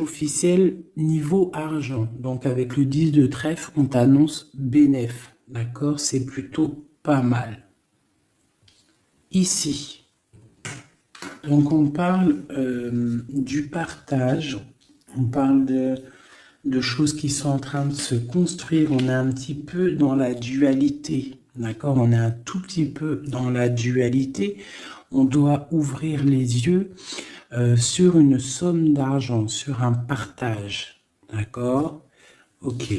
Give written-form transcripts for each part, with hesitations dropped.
officiel niveau argent. Donc avec le 10 de trèfle, on t'annonce bénéf. D'accord? C'est plutôt pas mal. Ici, donc on parle du partage, on parle de choses qui sont en train de se construire. On est un petit peu dans la dualité. D'accord? On est un tout petit peu dans la dualité. On doit ouvrir les yeux sur une somme d'argent, sur un partage. D'accord? Ok.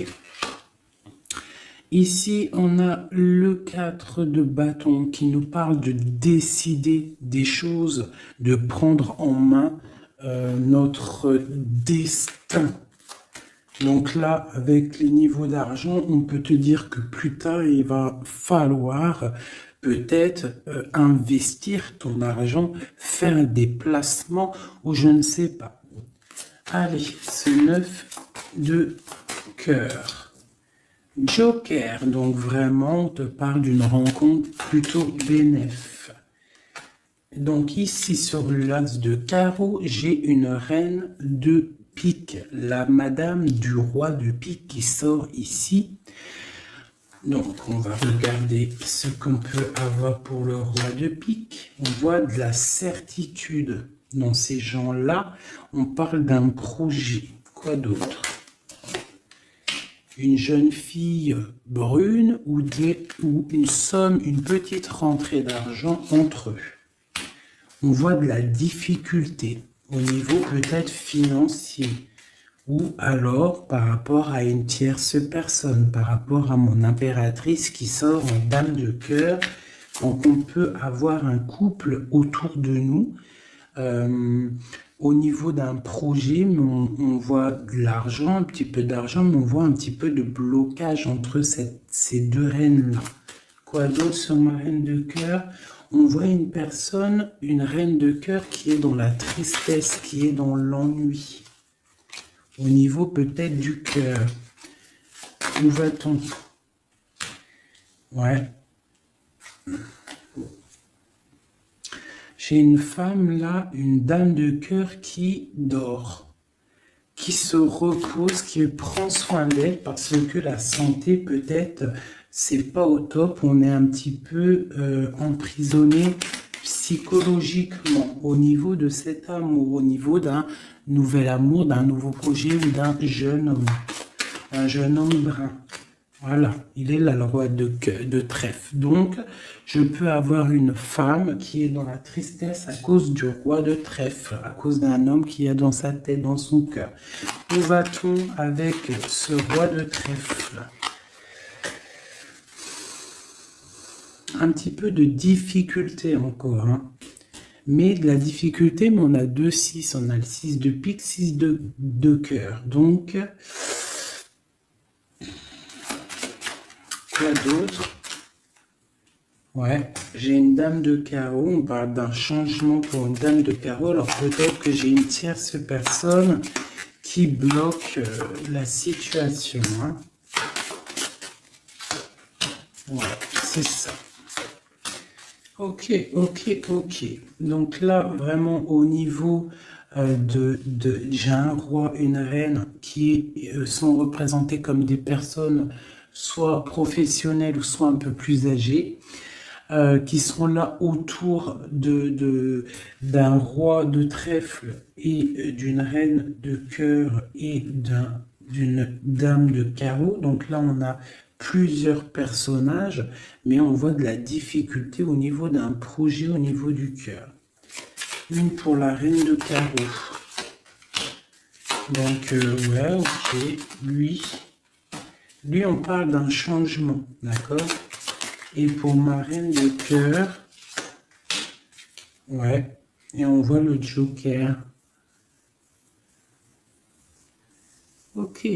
Ici, on a le 4 de bâton qui nous parle de décider des choses, de prendre en main notre destin. Donc là, avec les niveaux d'argent, on peut te dire que plus tard, il va falloir peut-être investir ton argent, faire des placements ou je ne sais pas. Allez, ce 9 de cœur. Joker, donc vraiment, on te parle d'une rencontre plutôt bénéf. Donc ici, sur l'as de carreau, j'ai une reine de pique, la madame du roi de pique qui sort ici. Donc, on va regarder ce qu'on peut avoir pour le roi de pique. On voit de la certitude dans ces gens-là. On parle d'un projet. Quoi d'autre? Une jeune fille brune ou une somme, une petite rentrée d'argent entre eux. On voit de la difficulté au niveau peut-être financier ou alors par rapport à une tierce personne, par rapport à mon impératrice qui sort en dame de cœur. Donc on peut avoir un couple autour de nous. Au niveau d'un projet, on voit de l'argent, un petit peu d'argent, mais on voit un petit peu de blocage entre ces deux reines-là. Quoi d'autre sur ma reine de cœur? On voit une personne, une reine de cœur qui est dans la tristesse, qui est dans l'ennui. Au niveau peut-être du cœur. Où va-t-on? Ouais. J'ai une femme là, une dame de cœur qui dort, qui se repose, qui prend soin d'elle parce que la santé peut-être c'est pas au top. On est un petit peu emprisonné psychologiquement au niveau de cet amour, au niveau d'un nouvel amour, d'un nouveau projet ou d'un jeune homme, un jeune homme brun. Voilà, il est là le roi de trèfle. Donc, je peux avoir une femme qui est dans la tristesse à cause du roi de trèfle, à cause d'un homme qui a dans sa tête, dans son cœur. Où va-t-on avec ce roi de trèfle? Un petit peu de difficulté encore, hein. Mais de la difficulté, mais on a 2-6, on a le 6 de pique, 6 de cœur. Donc, quoi d'autre? Ouais, j'ai une dame de carreau, on parle d'un changement pour une dame de carreau, alors peut-être que j'ai une tierce personne qui bloque la situation, hein. Ouais, c'est ça. Ok. Donc là, vraiment au niveau j'ai un roi, une reine qui sont représentés comme des personnes soit professionnelles ou soit un peu plus âgées. Qui seront là autour d'un roi de trèfle et d'une reine de cœur et d'une dame de carreau. Donc là, on a plusieurs personnages, mais on voit de la difficulté au niveau d'un projet, au niveau du cœur. Une pour la reine de carreau. Donc, ouais, ok. Lui, on parle d'un changement, d'accord? Et pour ma reine de cœur, ouais, et on voit le joker. Ok.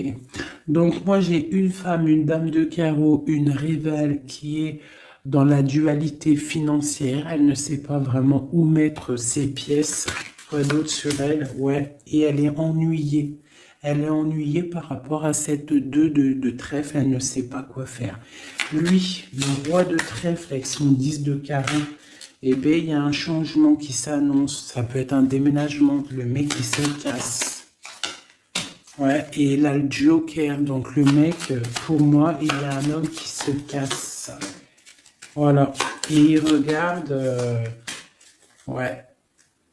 Donc moi j'ai une femme, une dame de carreau, une rivale qui est dans la dualité financière. Elle ne sait pas vraiment où mettre ses pièces. Quoi d'autre sur elle? Ouais, et elle est ennuyée. Elle est ennuyée par rapport à cette 2 de trèfle, elle ne sait pas quoi faire. Lui, le roi de trèfle avec son 10 de carreau, eh bien, il y a un changement qui s'annonce. Ça peut être un déménagement, le mec qui se casse. Ouais, et là, le Joker, donc le mec, pour moi, il est un homme qui se casse. Voilà. Et il regarde, ouais,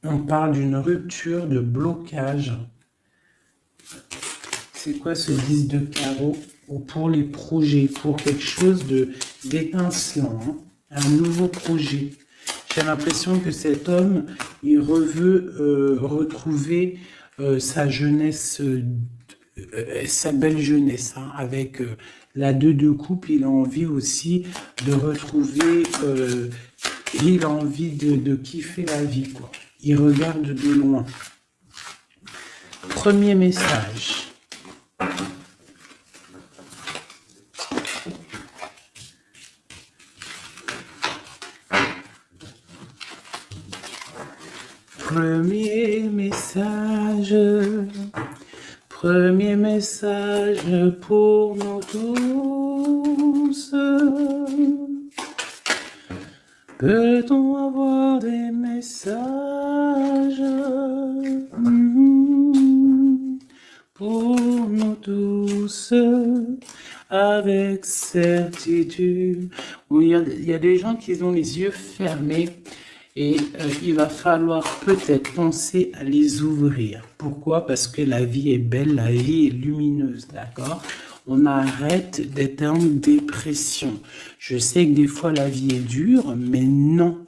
on parle d'une rupture de blocage. C'est quoi ce 10 de carreau? Ou pour les projets, pour quelque chose d'étincelant, hein, un nouveau projet. J'ai l'impression que cet homme, il veut retrouver sa jeunesse, sa belle jeunesse, hein, avec la 2 de coupe. Il a envie aussi de retrouver, il a envie de kiffer la vie, quoi. Il regarde de loin. Premier message. Premier message pour nous tous. Peut-on avoir des messages pour nous tous avec certitude? Oui, il y a des gens qui ont les yeux fermés. Et il va falloir peut-être penser à les ouvrir. Pourquoi? Parce que la vie est belle, la vie est lumineuse, d'accord? On arrête d'être en dépression. Je sais que des fois la vie est dure, mais non.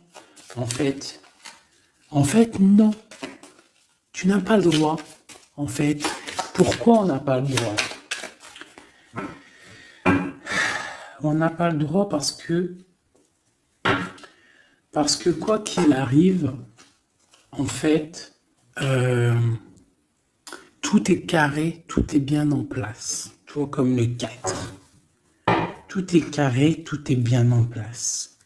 En fait, non. Tu n'as pas le droit. En fait, pourquoi on n'a pas le droit? On n'a pas le droit parce que quoi qu'il arrive, en fait, tout est carré, tout est bien en place. Tu vois, comme le 4. Tout est carré, tout est bien en place.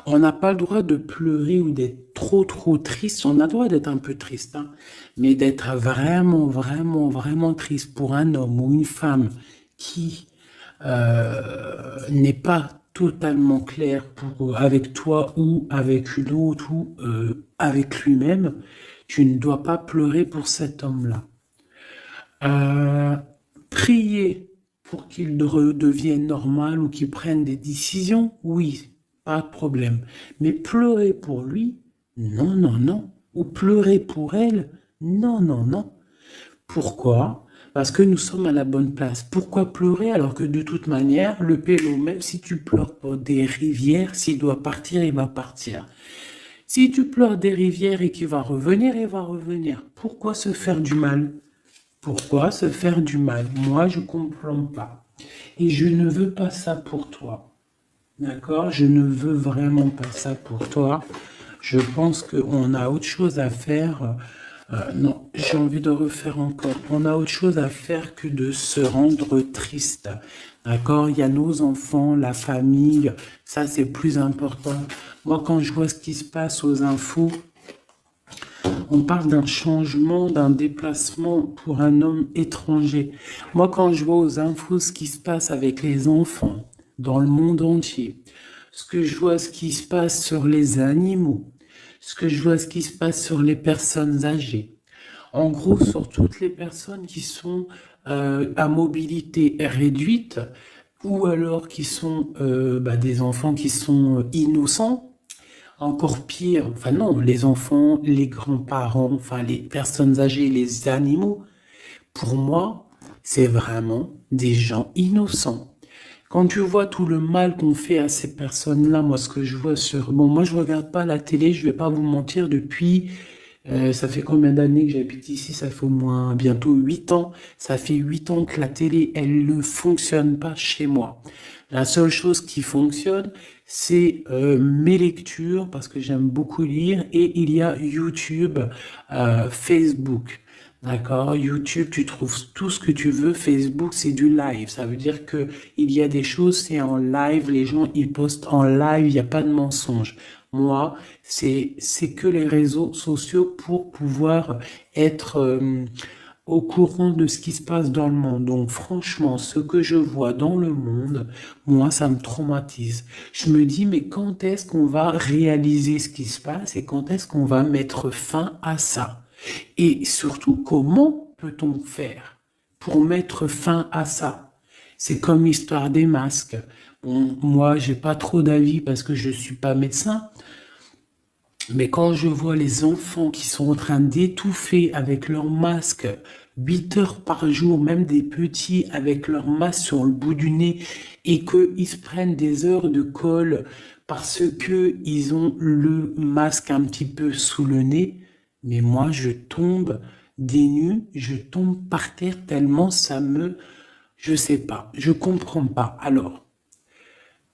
On n'a pas le droit de pleurer ou d'être trop triste. On a le droit d'être un peu triste, hein, mais d'être vraiment triste pour un homme ou une femme qui n'est pas totalement clair avec toi ou avec l'autre ou avec lui-même, tu ne dois pas pleurer pour cet homme-là. Prier pour qu'il redevienne normal ou qu'il prenne des décisions, oui, pas de problème. Mais pleurer pour lui, non. Ou pleurer pour elle, non. Pourquoi? Parce que nous sommes à la bonne place. Pourquoi pleurer alors que de toute manière, le pélo, même si tu pleures pour des rivières, s'il doit partir, il va partir. Si tu pleures des rivières et qu'il va revenir, il va revenir. Pourquoi se faire du mal? Pourquoi se faire du mal? Moi, je ne comprends pas. Et je ne veux pas ça pour toi. D'accord? Je ne veux vraiment pas ça pour toi. Je pense qu'on a autre chose à faire. Non, j'ai envie de refaire encore. On a autre chose à faire que de se rendre triste. D'accord? Il y a nos enfants, la famille. Ça, c'est plus important. Moi, quand je vois ce qui se passe aux infos, on parle d'un changement, d'un déplacement pour un homme étranger. Moi, quand je vois aux infos ce qui se passe avec les enfants dans le monde entier, ce que je vois ce qui se passe sur les animaux, ce que je vois ce qui se passe sur les personnes âgées, en gros sur toutes les personnes qui sont à mobilité réduite ou alors qui sont des enfants qui sont innocents. Encore pire, enfin non, les enfants, les grands-parents, enfin les personnes âgées, les animaux, pour moi, c'est vraiment des gens innocents. Quand tu vois tout le mal qu'on fait à ces personnes-là, moi ce que je vois sur... Bon, moi je regarde pas la télé, je vais pas vous mentir, depuis... ça fait combien d'années que j'habite ici? Ça fait au moins bientôt 8 ans. Ça fait 8 ans que la télé, elle ne fonctionne pas chez moi. La seule chose qui fonctionne, c'est mes lectures, parce que j'aime beaucoup lire, et il y a YouTube, Facebook. D'accord? YouTube, tu trouves tout ce que tu veux. Facebook, c'est du live. Ça veut dire que il y a des choses, c'est en live. Les gens, ils postent en live. Il n'y a pas de mensonge. Moi, c'est que les réseaux sociaux pour pouvoir être au courant de ce qui se passe dans le monde. Donc franchement, ce que je vois dans le monde, moi, ça me traumatise. Je me dis, mais quand est-ce qu'on va réaliser ce qui se passe et quand est-ce qu'on va mettre fin à ça? Et surtout, comment peut-on faire? pour mettre fin à ça. C'est comme l'histoire des masques. Bon, moi, j'ai pas trop d'avis parce que je suis pas médecin, mais quand je vois les enfants qui sont en train d'étouffer avec leur masque 8 heures par jour, même des petits avec leur masque sur le bout du nez, et qu'ils se prennent des heures de colle parce que ils ont le masque un petit peu sous le nez, mais moi je tombe des nues, je tombe par terre tellement je sais pas, je comprends pas. Alors,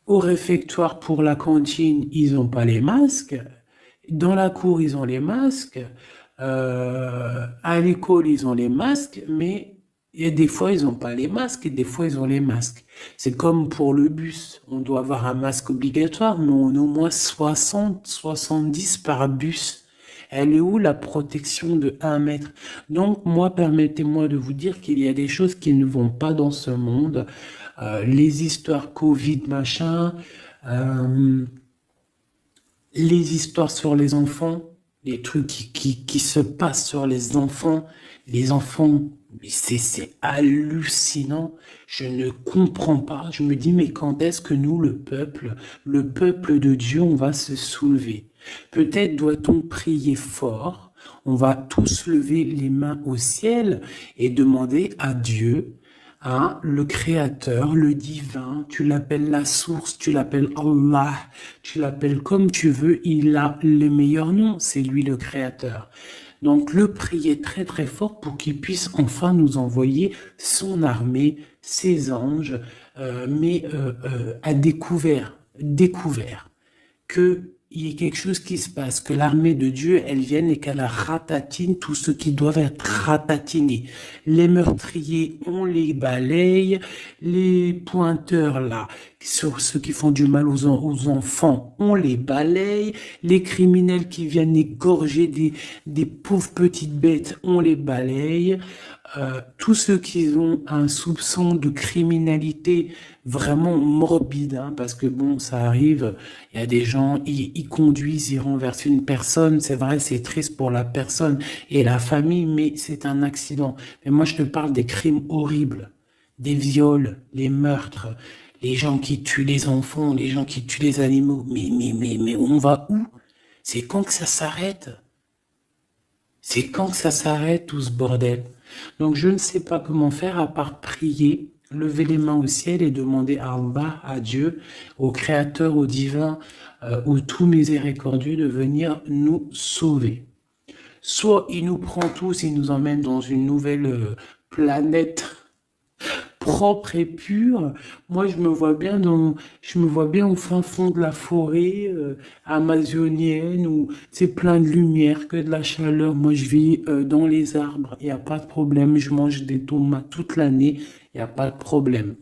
au réfectoire pour la cantine, ils n'ont pas les masques. Dans la cour, ils ont les masques. À l'école, ils ont les masques, mais il y a des fois, ils n'ont pas les masques et des fois, ils ont les masques. C'est comme pour le bus. On doit avoir un masque obligatoire, mais on a au moins 60, 70 par bus. Elle est où la protection de 1 mètre? Donc, moi, permettez-moi de vous dire qu'il y a des choses qui ne vont pas dans ce monde. Les histoires Covid, machin, euh, les histoires sur les enfants, les trucs qui se passent sur les enfants, c'est hallucinant. Je ne comprends pas. Je me dis, mais quand est-ce que nous, le peuple de Dieu, on va se soulever? Peut-être doit-on prier fort. On va tous lever les mains au ciel et demander à Dieu, hein, le créateur, le divin, tu l'appelles la source, tu l'appelles Allah, tu l'appelles comme tu veux, il a les meilleurs noms, c'est lui le créateur. Donc le prier très très fort pour qu'il puisse enfin nous envoyer son armée, ses anges, à découvert, que il y ait quelque chose qui se passe, que l'armée de Dieu, elle vienne et qu'elle ratatine tout ce qui doit être ratatiné. Les meurtriers, on les balaye, les pointeurs là, sur ceux qui font du mal aux enfants, on les balaye, les criminels qui viennent égorger des pauvres petites bêtes, on les balaye. Tous ceux qui ont un soupçon de criminalité vraiment morbide, hein, parce que bon, ça arrive, il y a des gens, ils conduisent, ils renversent une personne, c'est vrai, c'est triste pour la personne et la famille, mais c'est un accident. Mais moi, je te parle des crimes horribles, des viols, les meurtres, les gens qui tuent les enfants, les gens qui tuent les animaux. Mais on va où? C'est quand que ça s'arrête? C'est quand que ça s'arrête tout ce bordel? Donc je ne sais pas comment faire à part prier, lever les mains au ciel et demander à Allah, à Dieu, au Créateur, au Divin, au tout miséricordieux de venir nous sauver. Soit il nous prend tous, il nous emmène dans une nouvelle planète propre et pure. Moi, je me vois bien au fin fond de la forêt amazonienne où c'est plein de lumière, que de la chaleur. Moi, je vis dans les arbres, il n'y a pas de problème. Je mange des tomates toute l'année, il n'y a pas de problème.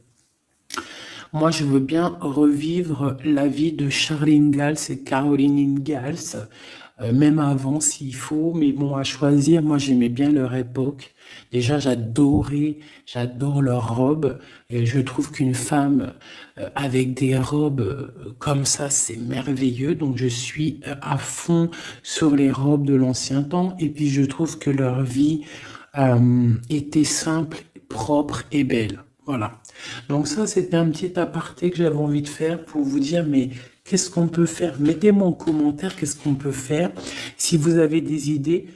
Moi, je veux bien revivre la vie de Charlene Gals et Caroline Ingalls, même avant s'il faut, mais bon, à choisir, moi j'aimais bien leur époque. Déjà, j'adore leurs robes, et je trouve qu'une femme avec des robes comme ça, c'est merveilleux. Donc, je suis à fond sur les robes de l'ancien temps, et puis je trouve que leur vie était simple, propre et belle. Voilà. Donc ça, c'était un petit aparté que j'avais envie de faire pour vous dire, mais qu'est-ce qu'on peut faire? Mettez-moi en commentaire qu'est-ce qu'on peut faire. Si vous avez des idées,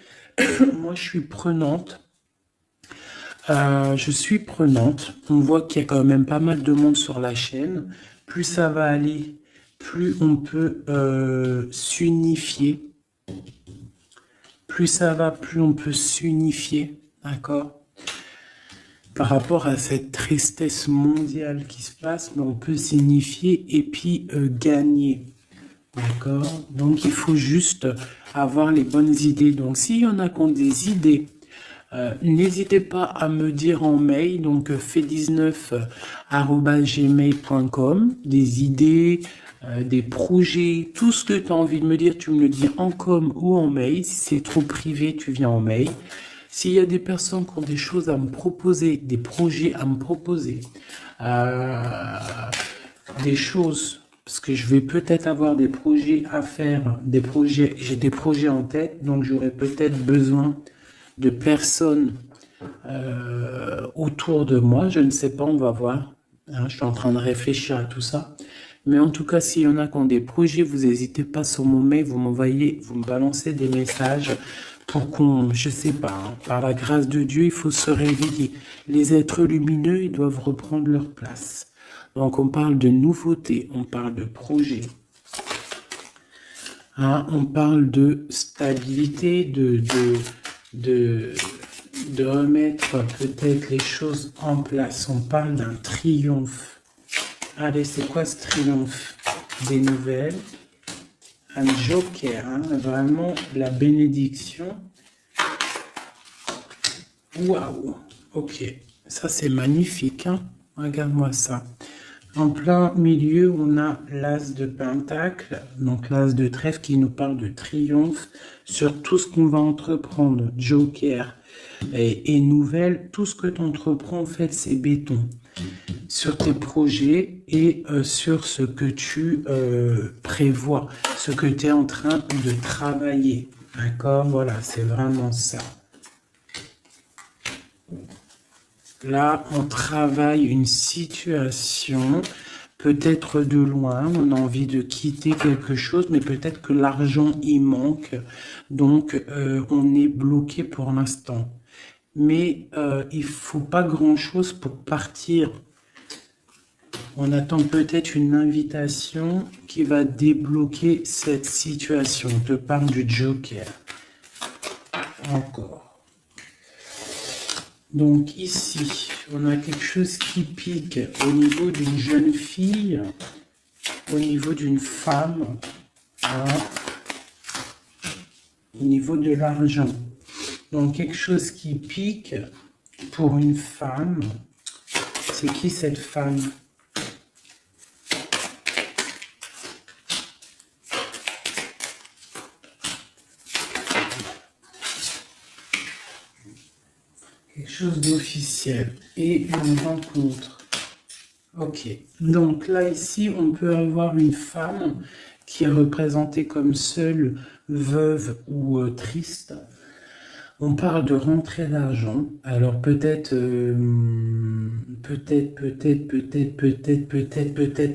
moi je suis prenante. Je suis prenante. On voit qu'il y a quand même pas mal de monde sur la chaîne. Plus ça va aller, plus on peut s'unifier. Plus ça va, plus on peut s'unifier. D'accord? Par rapport à cette tristesse mondiale qui se passe, mais on peut signifier et puis gagner. D'accord? Donc il faut juste avoir les bonnes idées. Donc s'il y en a qui ont des idées, n'hésitez pas à me dire en mail, donc fait19@gmail.com, des idées, des projets, tout ce que tu as envie de me dire, tu me le dis en com ou en mail. Si c'est trop privé, tu viens en mail. S'il y a des personnes qui ont des choses à me proposer, des projets à me proposer, des choses, parce que je vais peut-être avoir des projets à faire, j'ai des projets en tête, donc j'aurai peut-être besoin de personnes autour de moi. Je ne sais pas, on va voir. Hein, je suis en train de réfléchir à tout ça. Mais en tout cas, s'il y en a qui ont des projets, vous n'hésitez pas sur mon mail, vous m'envoyez, vous me balancez des messages pour qu'on, je sais pas, hein, par la grâce de Dieu, il faut se réveiller. Les êtres lumineux, ils doivent reprendre leur place. Donc, on parle de nouveautés, on parle de projets. Hein, on parle de stabilité, de remettre peut-être les choses en place. On parle d'un triomphe. Allez, c'est quoi ce triomphe? Des nouvelles. Un joker, hein, vraiment la bénédiction. Waouh, ok. Ça, c'est magnifique. Hein. Regarde-moi ça. En plein milieu, on a l'as de pentacle, donc l'as de trèfle qui nous parle de triomphe sur tout ce qu'on va entreprendre. Joker et nouvelle, tout ce que tu entreprends, en fait, c'est béton. Sur tes projets et sur ce que tu prévois, ce que tu es en train de travailler. D'accord? Voilà, c'est vraiment ça. Là, on travaille une situation, peut-être de loin, on a envie de quitter quelque chose, mais peut-être que l'argent y manque, donc on est bloqué pour l'instant. Mais il faut pas grand-chose pour partir. On attend peut-être une invitation qui va débloquer cette situation. On te parle du joker. Encore. Donc ici, on a quelque chose qui pique au niveau d'une jeune fille, au niveau d'une femme, hein, au niveau de l'argent. Donc quelque chose qui pique pour une femme. C'est qui cette femme? Quelque chose d'officiel et une rencontre. Ok, donc là ici on peut avoir une femme qui est représentée comme seule, veuve ou triste. On parle de rentrée d'argent. Alors peut-être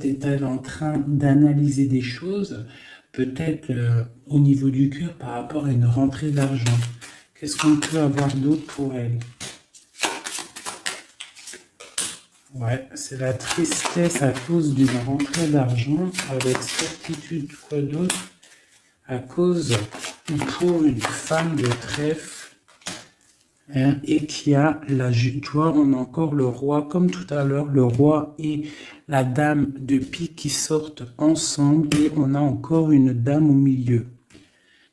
est-elle en train d'analyser des choses, peut-être au niveau du cœur par rapport à une rentrée d'argent. Qu'est-ce qu'on peut avoir d'autre pour elle? Ouais, c'est la tristesse à cause d'une rentrée d'argent, avec certitude, quoi d'autre? À cause, pour une femme de trèfle, hein, et qui a la, tu vois, on a encore le roi, comme tout à l'heure, le roi et la dame de pique qui sortent ensemble, et on a encore une dame au milieu.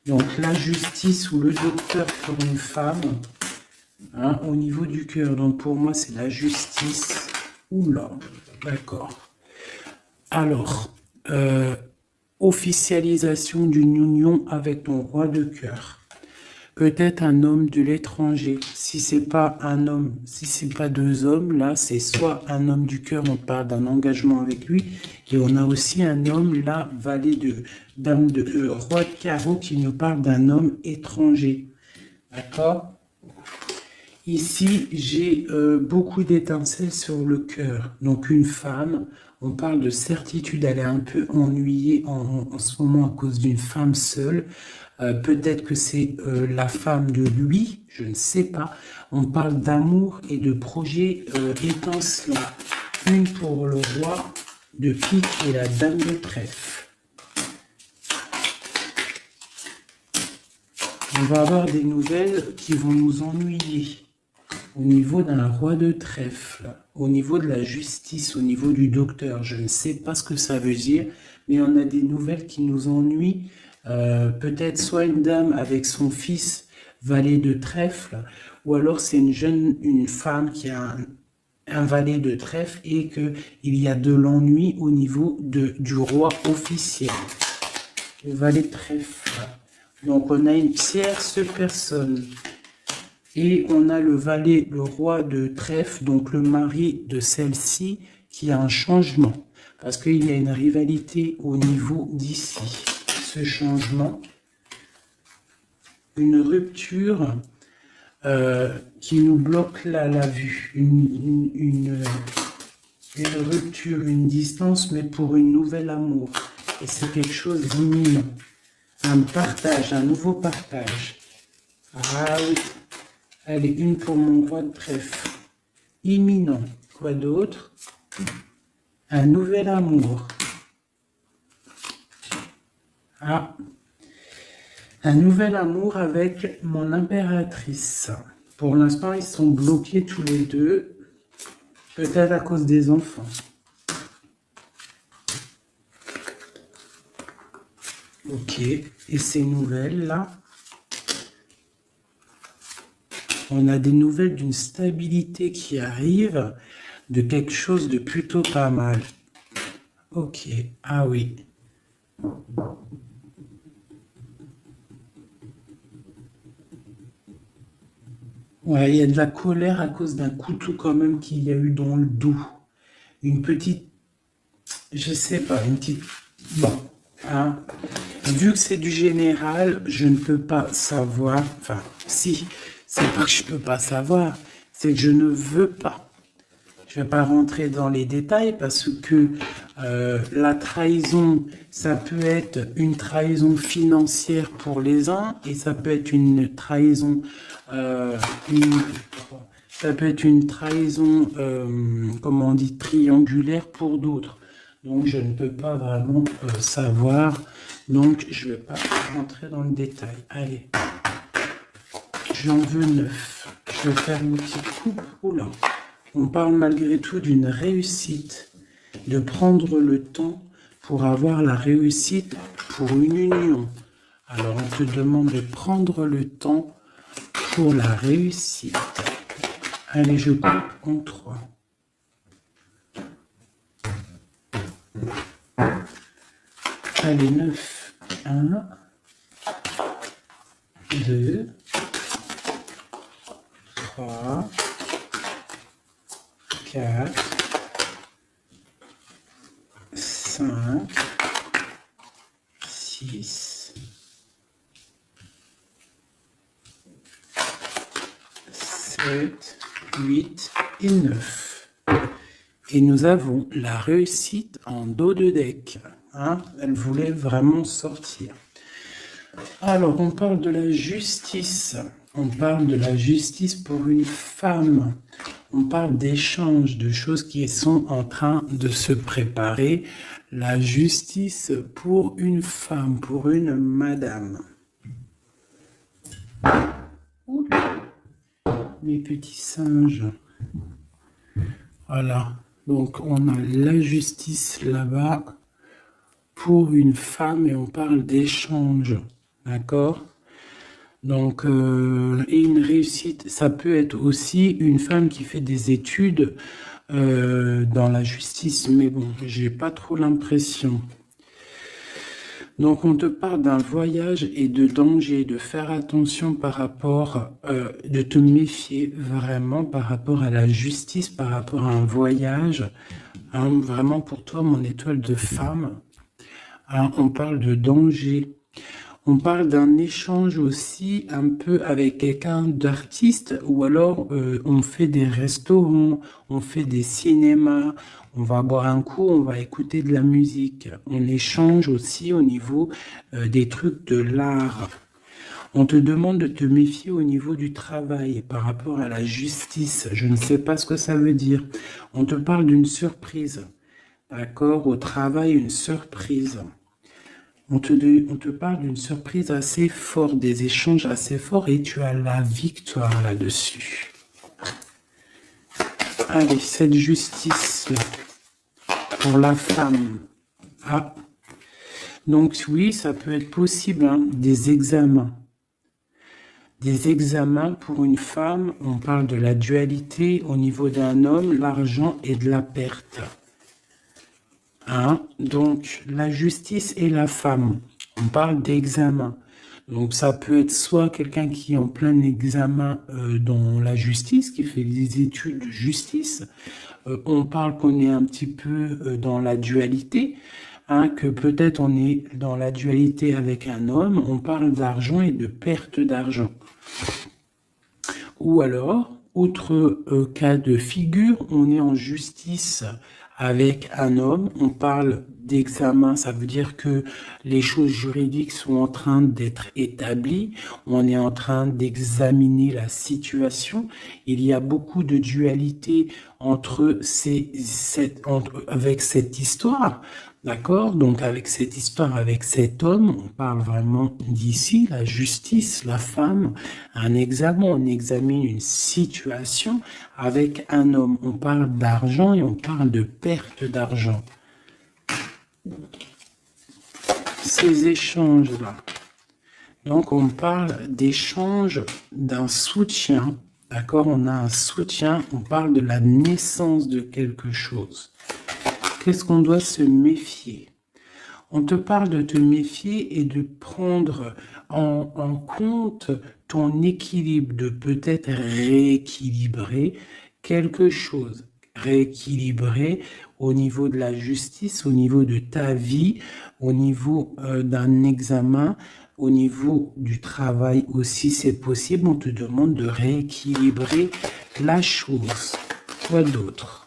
Donc la justice ou le docteur pour une femme, hein, au niveau du cœur, donc pour moi c'est la justice. Oula, d'accord. Alors, officialisation d'une union avec ton roi de cœur. Peut-être un homme de l'étranger. Si c'est pas un homme, si c'est pas deux hommes, là c'est soit un homme du cœur, on parle d'un engagement avec lui, et on a aussi un homme là, valet de dame de roi de carreau, qui nous parle d'un homme étranger. D'accord? Ici, j'ai beaucoup d'étincelles sur le cœur. Donc une femme, on parle de certitude, elle est un peu ennuyée en ce moment à cause d'une femme seule. Peut-être que c'est la femme de lui, je ne sais pas. On parle d'amour et de projets étincelants. Une pour le roi de pique et la dame de trèfle. On va avoir des nouvelles qui vont nous ennuyer. Au niveau d'un roi de trèfle, au niveau de la justice, au niveau du docteur, je ne sais pas ce que ça veut dire, mais on a des nouvelles qui nous ennuient. Peut-être soit une dame avec son fils valet de trèfle, ou alors c'est une femme qui a un valet de trèfle et qu'il y a de l'ennui au niveau du roi officiel. Le valet de trèfle. Donc on a une tierce personne. Et on a le valet, le roi de trèfle, donc le mari de celle-ci, qui a un changement. Parce qu'il y a une rivalité au niveau d'ici. Ce changement, une rupture qui nous bloque la vue, une rupture, une distance, mais pour une nouvelle amour. Et c'est quelque chose d'imminent. Un partage, un nouveau partage. Ah oui. Allez, une pour mon roi de trèfle. Imminent. Quoi d'autre? Un nouvel amour. Ah. Un nouvel amour avec mon impératrice. Pour l'instant, ils sont bloqués tous les deux. Peut-être à cause des enfants. Ok. Et ces nouvelles-là? On a des nouvelles d'une stabilité qui arrive, de quelque chose de plutôt pas mal. Ok. Ah oui. Ouais, il y a de la colère à cause d'un couteau quand même qu'il y a eu dans le dos. Une petite, je sais pas, une petite... Bon, hein. Vu que c'est du général, je ne peux pas savoir, enfin, si, c'est pas que je peux pas savoir, c'est que je ne veux pas. Je ne vais pas rentrer dans les détails parce que la trahison, ça peut être une trahison financière pour les uns et ça peut être une trahison, ça peut être une trahison, comment on dit, triangulaire pour d'autres. Donc je ne peux pas vraiment savoir, donc je ne vais pas rentrer dans le détail. Allez, j'en veux 9. Je vais faire une petite coupe. Oula. On parle malgré tout d'une réussite, de prendre le temps pour avoir la réussite pour une union. Alors on te demande de prendre le temps pour la réussite. Allez, je coupe en 3. Allez, 9. 1, 2, 3, 4, 5, 6, 7, 8 et 9. Et nous avons la réussite en dos de deck. Hein, elle voulait vraiment sortir. Alors, on parle de la justice. On parle de la justice pour une femme. On parle d'échanges, de choses qui sont en train de se préparer. La justice pour une femme, pour une madame. Mes petits singes. Voilà. Donc, on a la justice là-bas pour une femme et on parle d'échange. D'accord? Donc, et une réussite, ça peut être aussi une femme qui fait des études dans la justice, mais bon, j'ai pas trop l'impression. Donc, on te parle d'un voyage et de danger, de faire attention par rapport, de te méfier vraiment par rapport à la justice, par rapport à un voyage. Hein, vraiment pour toi, mon étoile de femme. Hein, on parle de danger. On parle d'un échange aussi un peu avec quelqu'un d'artiste ou alors on fait des restaurants, on fait des cinémas, on va boire un coup, on va écouter de la musique. On échange aussi au niveau des trucs de l'art. On te demande de te méfier au niveau du travail par rapport à la justice. Je ne sais pas ce que ça veut dire. On te parle d'une surprise. D'accord? Au travail, une surprise. On te parle d'une surprise assez forte, des échanges assez forts et tu as la victoire là-dessus. Allez, cette justice-là pour la femme. Ah. Donc oui, ça peut être possible, hein, des examens. Des examens pour une femme, on parle de la dualité au niveau d'un homme, l'argent et de la perte. Hein? Donc, la justice et la femme, on parle d'examen. Donc, ça peut être soit quelqu'un qui est en plein examen dans la justice, qui fait des études de justice. On parle qu'on est un petit peu dans la dualité, hein, que peut-être on est dans la dualité avec un homme. On parle d'argent et de perte d'argent. Ou alors, autre cas de figure, on est en justice avec un homme, on parle d'examen, ça veut dire que les choses juridiques sont en train d'être établies, on est en train d'examiner la situation, il y a beaucoup de dualité avec cette histoire. D'accord? Donc avec cette histoire, avec cet homme, on parle vraiment d'ici, la justice, la femme, un examen, on examine une situation avec un homme. On parle d'argent et on parle de perte d'argent. Ces échanges-là. Donc on parle d'échange d'un soutien. D'accord? On a un soutien, on parle de la naissance de quelque chose. Qu'est-ce qu'on doit se méfier? On te parle de te méfier et de prendre en compte ton équilibre, de peut-être rééquilibrer quelque chose. Rééquilibrer au niveau de la justice, au niveau de ta vie, au niveau d'un examen, au niveau du travail aussi, c'est possible. On te demande de rééquilibrer la chose. Quoi d'autre?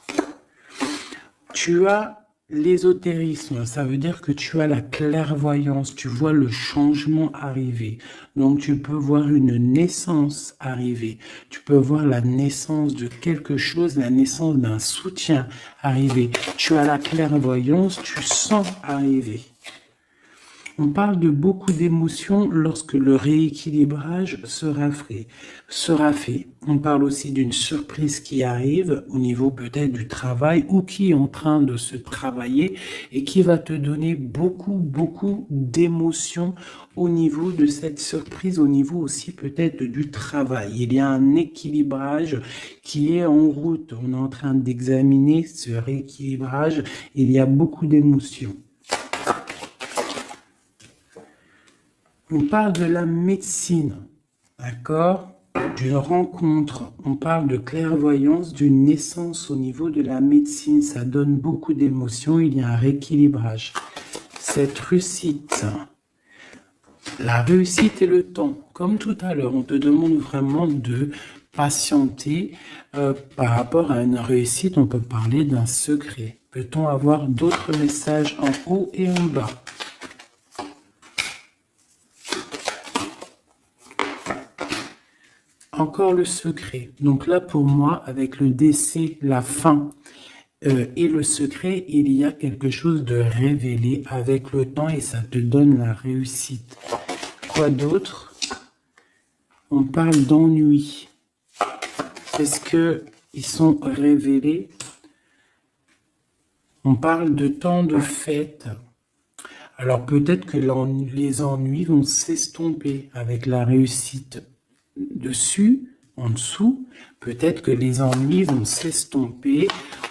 Tu as l'ésotérisme, ça veut dire que tu as la clairvoyance, tu vois le changement arriver. Donc tu peux voir une naissance arriver, tu peux voir la naissance de quelque chose, la naissance d'un soutien arriver. Tu as la clairvoyance, tu sens arriver. On parle de beaucoup d'émotions lorsque le rééquilibrage sera fait. On parle aussi d'une surprise qui arrive au niveau peut-être du travail ou qui est en train de se travailler et qui va te donner beaucoup d'émotions au niveau de cette surprise, au niveau aussi peut-être du travail. Il y a un équilibrage qui est en route. On est en train d'examiner ce rééquilibrage. Il y a beaucoup d'émotions. On parle de la médecine, d'accord? D'une rencontre, on parle de clairvoyance, d'une naissance au niveau de la médecine. Ça donne beaucoup d'émotions, il y a un rééquilibrage. Cette réussite, la réussite et le temps, comme tout à l'heure, on te demande vraiment de patienter par rapport à une réussite. On peut parler d'un secret. Peut-on avoir d'autres messages en haut et en bas? Encore le secret. Donc là, pour moi, avec le décès, la fin et le secret, il y a quelque chose de révélé avec le temps et ça te donne la réussite. Quoi d'autre? On parle d'ennui. Est-ce qu'ils sont révélés? On parle de temps de fête. Alors peut-être que les ennuis vont s'estomper avec la réussite. Dessus, en dessous, peut-être que les ennuis vont s'estomper.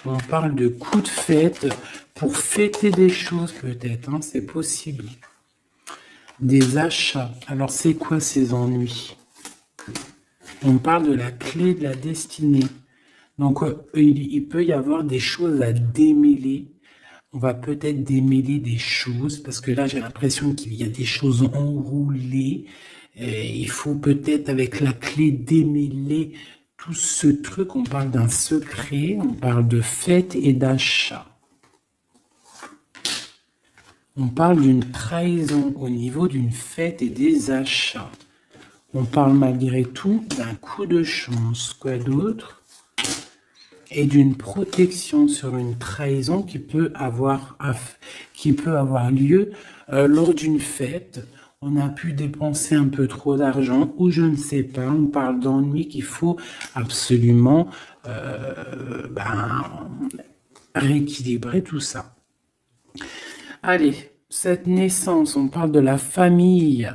On parle de coups de fête pour fêter des choses peut-être, hein, c'est possible. Des achats. Alors c'est quoi ces ennuis? On parle de la clé de la destinée. Donc il peut y avoir des choses à démêler. On va peut-être démêler des choses parce que là j'ai l'impression qu'il y a des choses enroulées. Il faut peut-être avec la clé démêler tout ce truc. On parle d'un secret, on parle de fête et d'achat. On parle d'une trahison au niveau d'une fête et des achats. On parle malgré tout d'un coup de chance. Quoi d'autre? Et d'une protection sur une trahison qui peut avoir lieu lors d'une fête. On a pu dépenser un peu trop d'argent ou je ne sais pas. On parle d'ennui qu'il faut absolument rééquilibrer tout ça. Allez, cette naissance, on parle de la famille.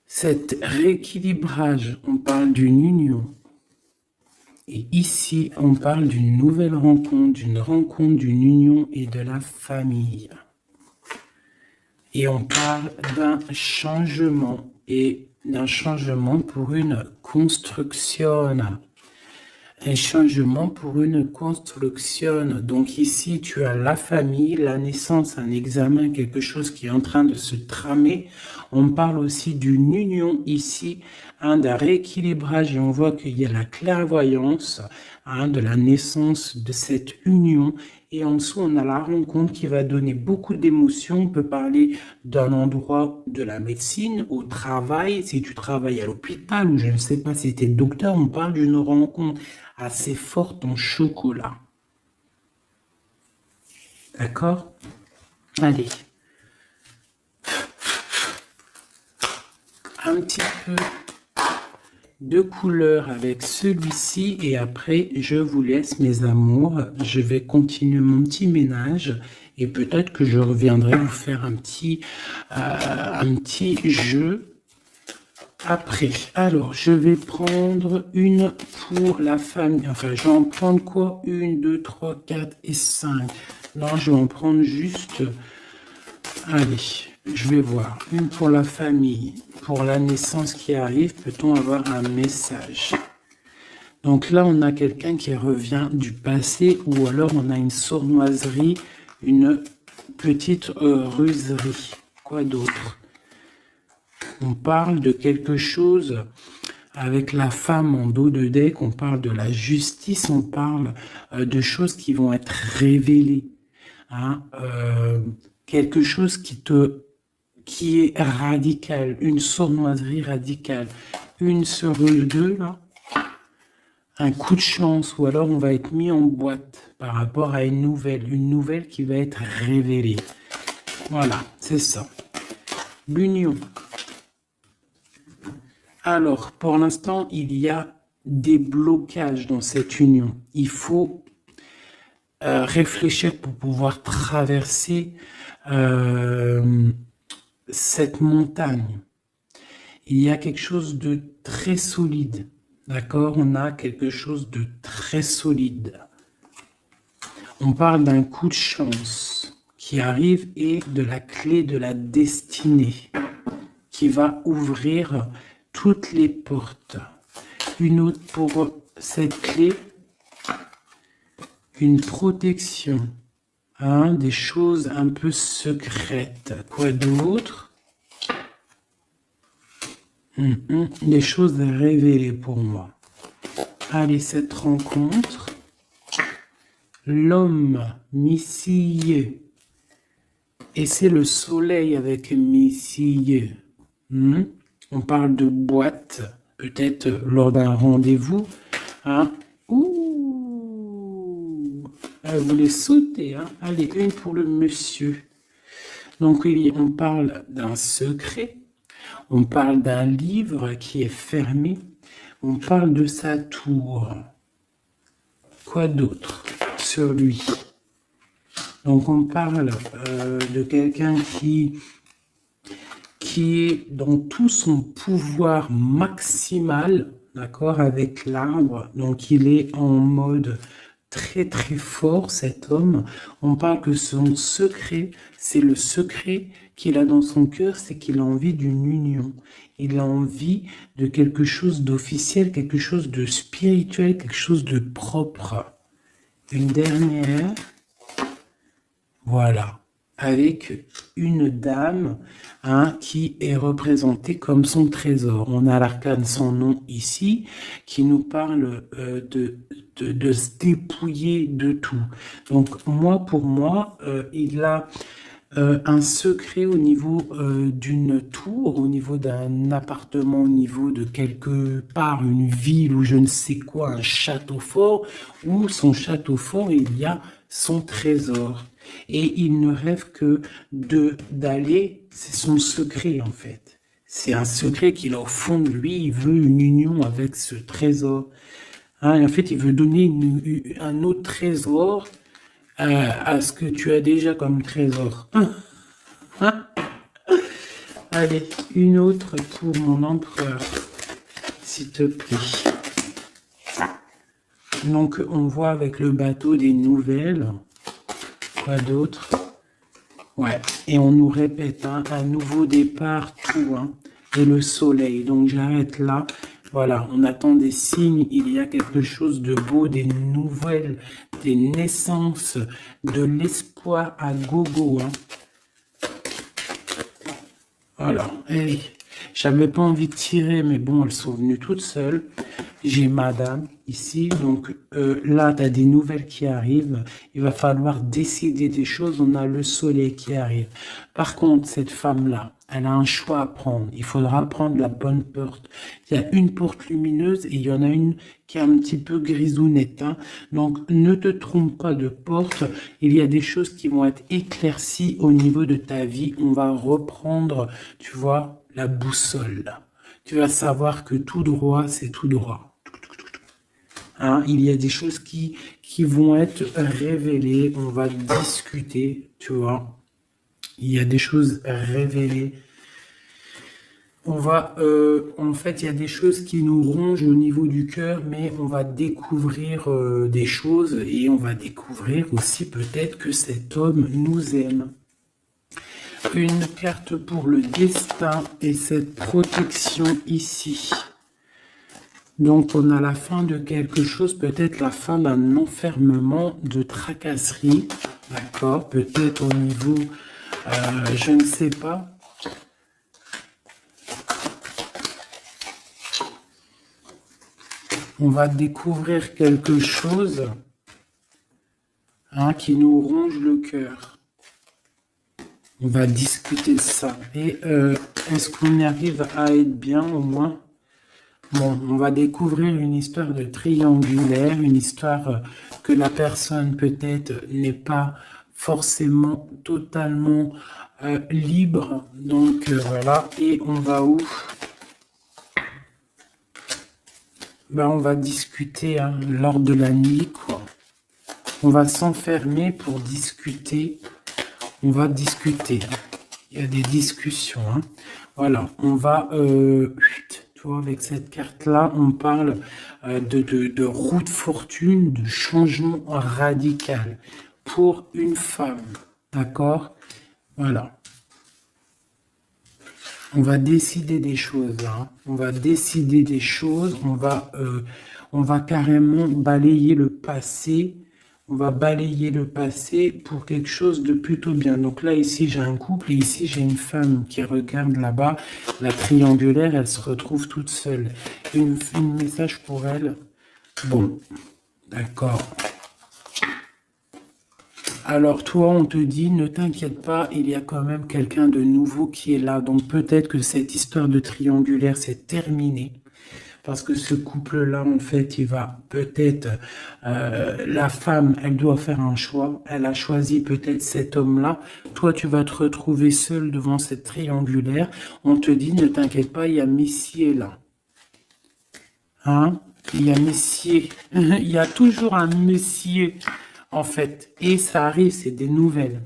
Cet rééquilibrage, on parle d'une union. Et ici, on parle d'une nouvelle rencontre, d'une union et de la famille. Et on parle d'un changement, et d'un changement pour une construction. Un changement pour une construction. Donc ici, tu as la famille, la naissance, un examen, quelque chose qui est en train de se tramer. On parle aussi d'une union ici, d'un rééquilibrage, et on voit qu'il y a la clairvoyance de la naissance de cette union. Et en dessous, on a la rencontre qui va donner beaucoup d'émotions. On peut parler d'un endroit de la médecine, au travail, si tu travailles à l'hôpital, ou je ne sais pas si tu es docteur, on parle d'une rencontre assez forte en chocolat. D'accord? Allez. Un petit peu de couleur avec celui-ci et après je vous laisse mes amours, je vais continuer mon petit ménage et peut-être que je reviendrai vous faire un petit jeu après. Alors je vais prendre une pour la famille, enfin je vais en prendre quoi? 1, 2, 3, 4 et 5. Non, je vais en prendre juste, allez, je vais voir. Une pour la famille, pour la naissance qui arrive, peut-on avoir un message? Donc là, on a quelqu'un qui revient du passé ou alors on a une sournoiserie, une petite ruserie. Quoi d'autre? On parle de quelque chose avec la femme en dos de deck, on parle de la justice, on parle de choses qui vont être révélées. Hein, quelque chose qui est radical, une sournoiserie radicale, une sur deux, là, un coup de chance, ou alors on va être mis en boîte par rapport à une nouvelle qui va être révélée. Voilà, c'est ça. L'union. Alors, pour l'instant, il y a des blocages dans cette union. Il faut réfléchir pour pouvoir traverser cette montagne. Il y a quelque chose de très solide, d'accord? On a quelque chose de très solide. On parle d'un coup de chance qui arrive et de la clé de la destinée qui va ouvrir toutes les portes. Une autre pour cette clé, une protection, des choses un peu secrètes. Quoi d'autre? Des choses révélées pour moi. Allez, cette rencontre. L'homme missillé. Et c'est le soleil avec missillé. On parle de boîte, peut-être lors d'un rendez-vous. Ouh, elle voulait sauter. Allez, une pour le monsieur. Donc, on parle d'un secret. On parle d'un livre qui est fermé. On parle de sa tour. Quoi d'autre sur lui? Donc, on parle de quelqu'un qui est dans tout son pouvoir maximal, d'accord, avec l'arbre. Donc, il est en mode très, très fort, cet homme. On parle que son secret, c'est le secret qu'il a dans son cœur, c'est qu'il a envie d'une union. Il a envie de quelque chose d'officiel, quelque chose de spirituel, quelque chose de propre. Une dernière, voilà, avec une dame qui est représentée comme son trésor. On a l'arcane sans nom ici, qui nous parle de se dépouiller de tout. Donc pour moi, il a un secret au niveau d'une tour, au niveau d'un appartement, au niveau de quelque part, une ville ou je ne sais quoi, un château fort, où son château fort, il y a son trésor. Et il ne rêve que d'aller, c'est son secret en fait. C'est un secret qu'il a au fond de lui, il veut une union avec ce trésor. Et en fait, il veut donner un autre trésor à ce que tu as déjà comme trésor. Allez, une autre pour mon empereur, s'il te plaît. Donc, on voit avec le bateau des nouvelles. Quoi d'autre? Ouais, et on nous répète un nouveau départ, tout, et le soleil. Donc, j'arrête là. Voilà, on attend des signes, il y a quelque chose de beau, des nouvelles, des naissances, de l'espoir à gogo, hein. Voilà, et j'avais pas envie de tirer, mais bon, elles sont venues toutes seules. J'ai madame ici, donc là, tu as des nouvelles qui arrivent. Il va falloir décider des choses. On a le soleil qui arrive. Par contre, cette femme-là, elle a un choix à prendre. Il faudra prendre la bonne porte. Il y a une porte lumineuse et il y en a une qui est un petit peu grisounette, hein. Donc, ne te trompe pas de porte. Il y a des choses qui vont être éclaircies au niveau de ta vie. On va reprendre, tu vois, la boussole, là. Tu vas savoir que tout droit, c'est tout droit. Hein, il y a des choses qui vont être révélées, on va discuter, tu vois. Il y a des choses révélées. On va, en fait, il y a des choses qui nous rongent au niveau du cœur, mais on va découvrir des choses et on va découvrir aussi peut-être que cet homme nous aime. Une carte pour le destin et cette protection ici. Donc, on a la fin de quelque chose, peut-être la fin d'un enfermement de tracasserie, d'accord? Peut-être au niveau, je ne sais pas. On va découvrir quelque chose, hein, qui nous ronge le cœur. On va discuter de ça. Et est-ce qu'on arrive à être bien au moins? Bon, on va découvrir une histoire de triangulaire, une histoire que la personne peut-être n'est pas forcément totalement libre. Donc voilà, et on va où? Ben, on va discuter, hein, lors de la nuit, quoi. On va s'enfermer pour discuter. On va discuter. Il y a des discussions, hein. Voilà, on va... avec cette carte-là, on parle de roue de fortune, de changement radical pour une femme. D'accord? Voilà. On va décider des choses, hein. On va décider des choses. On va carrément balayer le passé. On va balayer le passé pour quelque chose de plutôt bien. Donc là, ici, j'ai un couple et ici, j'ai une femme qui regarde là-bas. La triangulaire, elle se retrouve toute seule. Un message pour elle. Bon, d'accord. Alors toi, on te dit, ne t'inquiète pas, il y a quand même quelqu'un de nouveau qui est là. Donc peut-être que cette histoire de triangulaire, c'est terminé. Parce que ce couple-là, en fait, il va peut-être... la femme, elle doit faire un choix. Elle a choisi peut-être cet homme-là. Toi, tu vas te retrouver seul devant cette triangulaire. On te dit, ne t'inquiète pas, il y a Messier là. Hein? Il y a Messier. Il y a toujours un Messier, en fait. Et ça arrive, c'est des nouvelles.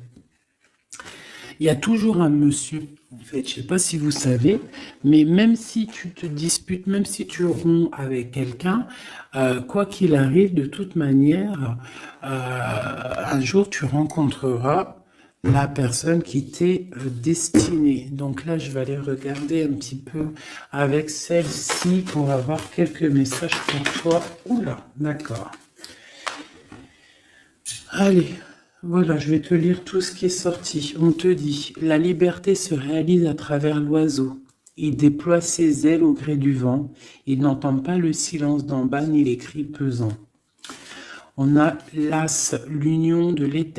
Il y a toujours un monsieur, en fait, je ne sais pas si vous savez, mais même si tu te disputes, même si tu romps avec quelqu'un, quoi qu'il arrive, de toute manière, un jour tu rencontreras la personne qui t'est destinée. Donc là, je vais aller regarder un petit peu avec celle-ci pour avoir quelques messages pour toi. Oula, d'accord. Allez. Voilà, je vais te lire tout ce qui est sorti. On te dit, la liberté se réalise à travers l'oiseau. Il déploie ses ailes au gré du vent. Il n'entend pas le silence d'en bas ni les cris pesants. On a l'as, l'union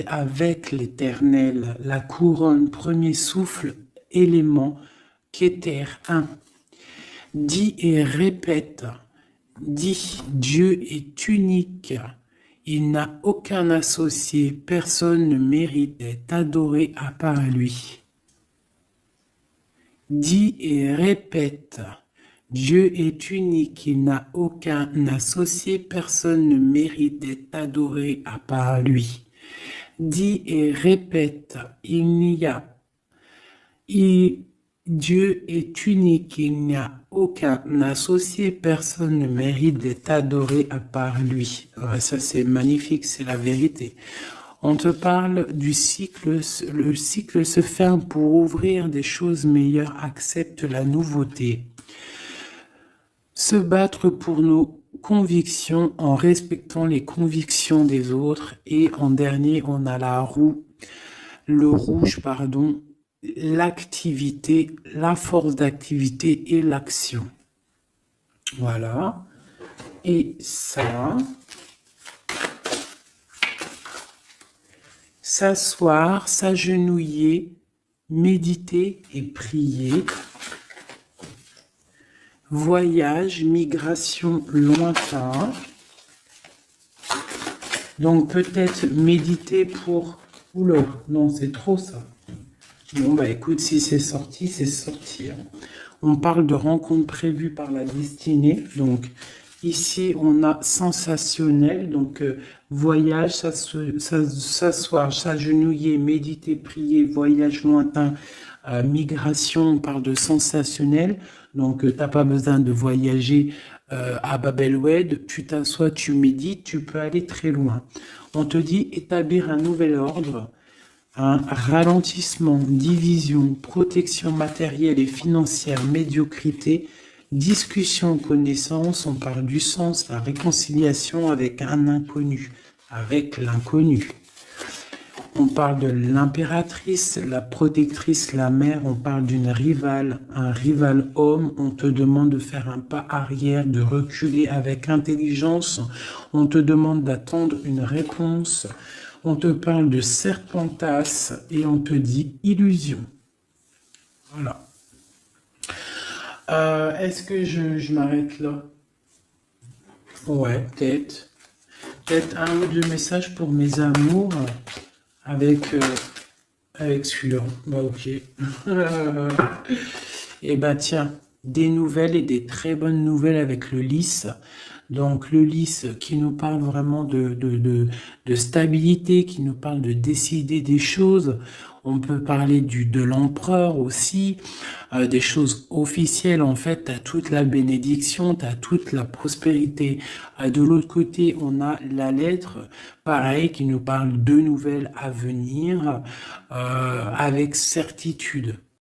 avec l'éternel, la couronne, premier souffle, élément, qu'éter, un. Dis et répète. Dis, Dieu est unique. Il n'a aucun associé, personne ne mérite d'être adoré à part lui. Dis et répète, Dieu est unique, il n'a aucun associé, personne ne mérite d'être adoré à part lui. Dis et répète, Dieu est unique, il n'y a aucun associé, personne ne mérite d'être adoré à part lui. Ouais, ça c'est magnifique, c'est la vérité. On te parle du cycle, le cycle se ferme pour ouvrir des choses meilleures, accepte la nouveauté. Se battre pour nos convictions en respectant les convictions des autres. Et en dernier, on a le rouge, pardon, l'activité, la force d'activité et l'action. Voilà. Et ça, s'asseoir, s'agenouiller, méditer et prier. Voyage, migration, lointain. Donc peut-être méditer pour... Oula, non, c'est trop ça. Bon, bah écoute, si c'est sorti, c'est sorti. On parle de rencontres prévues par la destinée. Donc ici, on a sensationnel. Donc voyage, s'asseoir, s'agenouiller, méditer, prier, voyage lointain, migration, on parle de sensationnel. Donc t'as pas besoin de voyager à Bab el-Oued. Tu t'assois, tu médites, tu peux aller très loin. On te dit établir un nouvel ordre. Un ralentissement, division, protection matérielle et financière, médiocrité, discussion, connaissance, on parle du sens, la réconciliation avec un inconnu, avec l'inconnu. On parle de l'impératrice, la protectrice, la mère, on parle d'une rivale, un rival homme, on te demande de faire un pas arrière, de reculer avec intelligence, on te demande d'attendre une réponse. On te parle de serpentas et on te dit illusion. Voilà. Est-ce que je m'arrête là? Ouais, peut-être. Peut-être un ou deux messages pour mes amours avec celui-là. Bah ok. Et bah tiens, des nouvelles et des très bonnes nouvelles avec le lys. Donc le lys qui nous parle vraiment de stabilité, qui nous parle de décider des choses. On peut parler de l'empereur aussi, des choses officielles. En fait, tu as toute la bénédiction, tu as toute la prospérité. De l'autre côté, on a la lettre, pareil, qui nous parle de nouvelles à venir avec certitude.